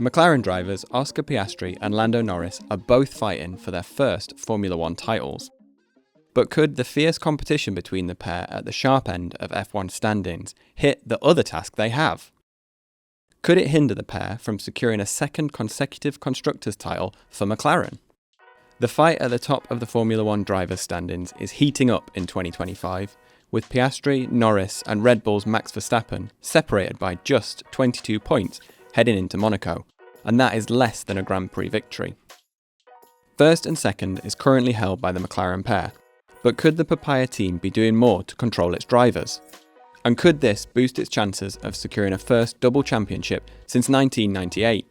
McLaren drivers Oscar Piastri and Lando Norris are both fighting for their first Formula One titles. But could the fierce competition between the pair at the sharp end of F1 standings hit the other task they have? Could it hinder the pair from securing a second consecutive Constructors title for McLaren? The fight at the top of the Formula One drivers' standings is heating up in 2025, with Piastri, Norris and Red Bull's Max Verstappen separated by just 22 points heading into Monaco, and that is less than a Grand Prix victory. First and second is currently held by the McLaren pair, but could the Papaya team be doing more to control its drivers? And could this boost its chances of securing a first double championship since 1998?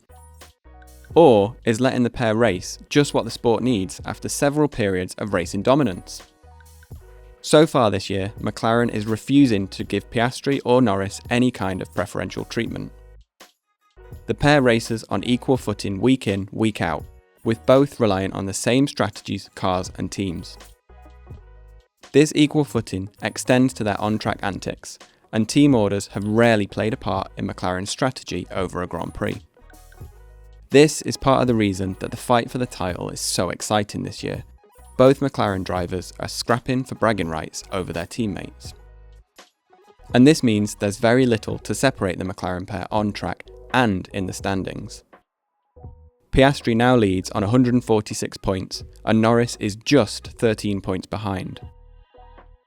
Or is letting the pair race just what the sport needs after several periods of racing dominance? So far this year, McLaren is refusing to give Piastri or Norris any kind of preferential treatment. The pair races on equal footing week in, week out, with both reliant on the same strategies, cars and teams. This equal footing extends to their on-track antics, and team orders have rarely played a part in McLaren's strategy over a Grand Prix. This is part of the reason that the fight for the title is so exciting this year. Both McLaren drivers are scrapping for bragging rights over their teammates. And this means there's very little to separate the McLaren pair on track and in the standings. Piastri now leads on 146 points, and Norris is just 13 points behind.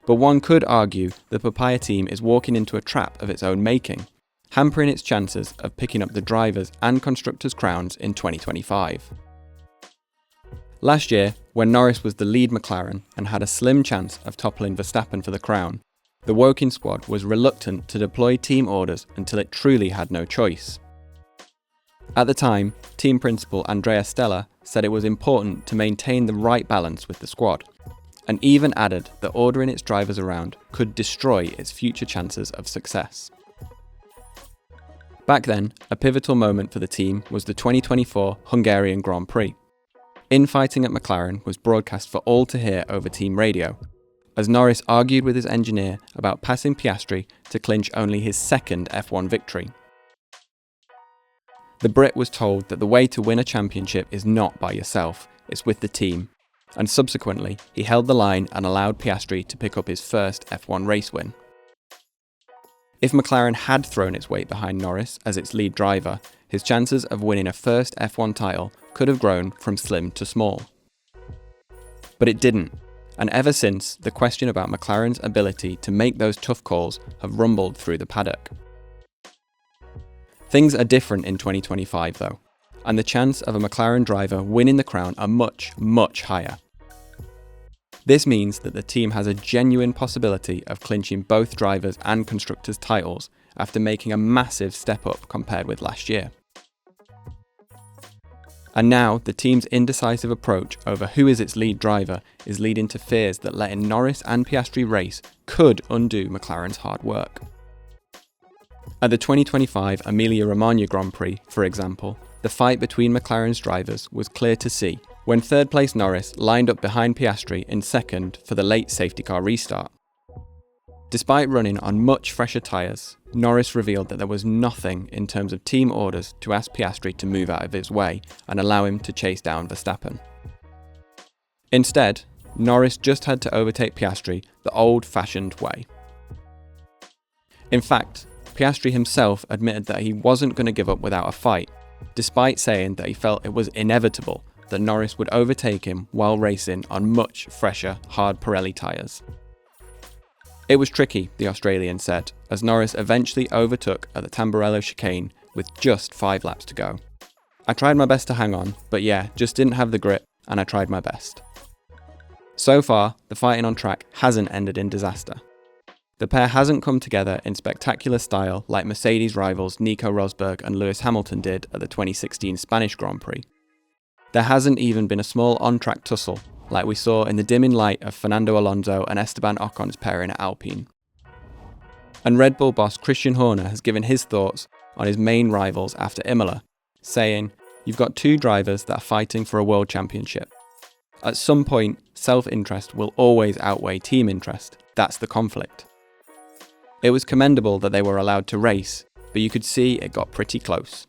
But one could argue the Papaya team is walking into a trap of its own making, hampering its chances of picking up the drivers' and constructors' crowns in 2025. Last year, when Norris was the lead McLaren and had a slim chance of toppling Verstappen for the crown, the Woking squad was reluctant to deploy team orders until it truly had no choice. At the time, team principal Andrea Stella said it was important to maintain the right balance with the squad, and even added that ordering its drivers around could destroy its future chances of success. Back then, a pivotal moment for the team was the 2024 Hungarian Grand Prix. Infighting at McLaren was broadcast for all to hear over team radio, as Norris argued with his engineer about passing Piastri to clinch only his second F1 victory. The Brit was told that the way to win a championship is not by yourself, it's with the team, and subsequently he held the line and allowed Piastri to pick up his first F1 race win. If McLaren had thrown its weight behind Norris as its lead driver, his chances of winning a first F1 title could have grown from slim to small. But it didn't, and ever since, the question about McLaren's ability to make those tough calls have rumbled through the paddock. Things are different in 2025 though, and the chance of a McLaren driver winning the crown are much, much higher. This means that the team has a genuine possibility of clinching both drivers' and constructors' titles after making a massive step up compared with last year. And now, the team's indecisive approach over who is its lead driver is leading to fears that letting Norris and Piastri race could undo McLaren's hard work. At the 2025 Emilia Romagna Grand Prix, for example, the fight between McLaren's drivers was clear to see when third-place Norris lined up behind Piastri in second for the late safety car restart. Despite running on much fresher tyres, Norris revealed that there was nothing in terms of team orders to ask Piastri to move out of his way and allow him to chase down Verstappen. Instead, Norris just had to overtake Piastri the old-fashioned way. In fact, Piastri himself admitted that he wasn't going to give up without a fight, despite saying that he felt it was inevitable that Norris would overtake him while racing on much fresher, hard Pirelli tyres. It was tricky, the Australian said, as Norris eventually overtook at the Tamburello chicane with just 5 laps to go. I tried my best to hang on, but yeah, just didn't have the grip, and I tried my best. So far, the fighting on track hasn't ended in disaster. The pair hasn't come together in spectacular style like Mercedes rivals Nico Rosberg and Lewis Hamilton did at the 2016 Spanish Grand Prix. There hasn't even been a small on-track tussle like we saw in the dimming light of Fernando Alonso and Esteban Ocon's pairing at Alpine. And Red Bull boss Christian Horner has given his thoughts on his main rivals after Imola, saying, "You've got two drivers that are fighting for a world championship. At some point, self-interest will always outweigh team interest. That's the conflict." It was commendable that they were allowed to race, but you could see it got pretty close.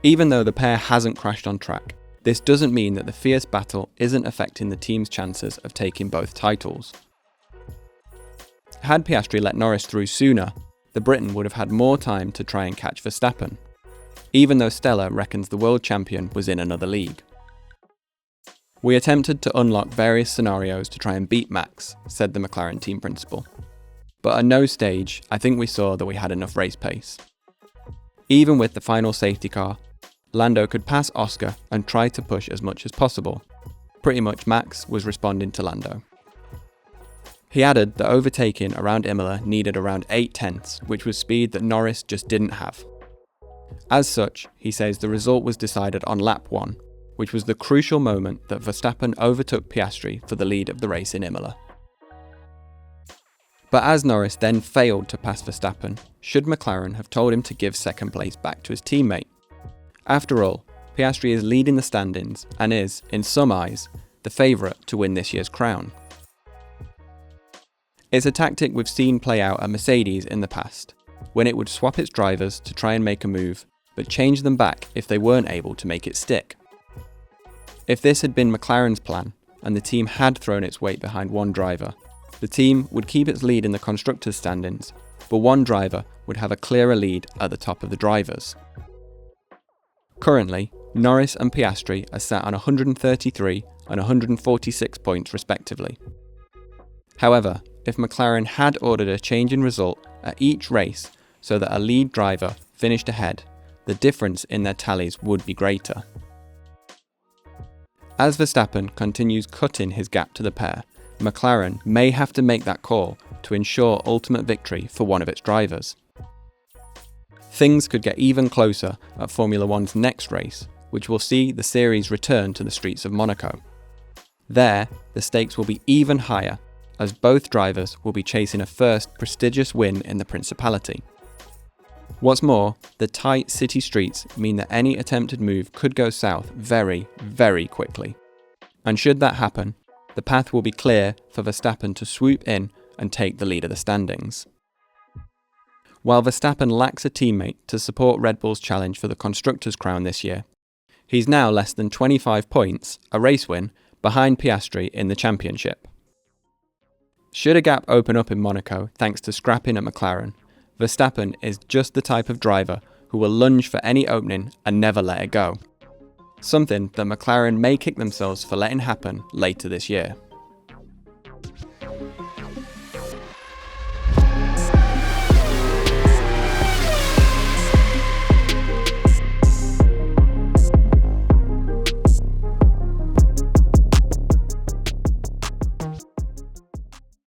Even though the pair hasn't crashed on track, this doesn't mean that the fierce battle isn't affecting the team's chances of taking both titles. Had Piastri let Norris through sooner, the Briton would have had more time to try and catch Verstappen, even though Stella reckons the world champion was in another league. "We attempted to unlock various scenarios to try and beat Max," said the McLaren team principal. "But at no stage, I think we saw that we had enough race pace. Even with the final safety car, Lando could pass Oscar and try to push as much as possible. Pretty much Max was responding to Lando." He added that overtaking around Emilia needed around 8 tenths, which was speed that Norris just didn't have. As such, he says the result was decided on lap 1, which was the crucial moment that Verstappen overtook Piastri for the lead of the race in Emilia. But as Norris then failed to pass Verstappen, should McLaren have told him to give second place back to his teammate? After all, Piastri is leading the standings and is, in some eyes, the favourite to win this year's crown. It's a tactic we've seen play out at Mercedes in the past, when it would swap its drivers to try and make a move, but change them back if they weren't able to make it stick. If this had been McLaren's plan, and the team had thrown its weight behind one driver, the team would keep its lead in the Constructors' standings, but one driver would have a clearer lead at the top of the drivers. Currently, Norris and Piastri are sat on 133 and 146 points respectively. However, if McLaren had ordered a change in result at each race so that a lead driver finished ahead, the difference in their tallies would be greater. As Verstappen continues cutting his gap to the pair, McLaren may have to make that call to ensure ultimate victory for one of its drivers. Things could get even closer at Formula One's next race, which will see the series return to the streets of Monaco. There, the stakes will be even higher, as both drivers will be chasing a first prestigious win in the Principality. What's more, the tight city streets mean that any attempted move could go south very, very quickly. And should that happen, the path will be clear for Verstappen to swoop in and take the lead of the standings. While Verstappen lacks a teammate to support Red Bull's challenge for the Constructors' crown this year, he's now less than 25 points, a race win, behind Piastri in the championship. Should a gap open up in Monaco thanks to scrapping at McLaren, Verstappen is just the type of driver who will lunge for any opening and never let it go. Something that McLaren may kick themselves for letting happen later this year.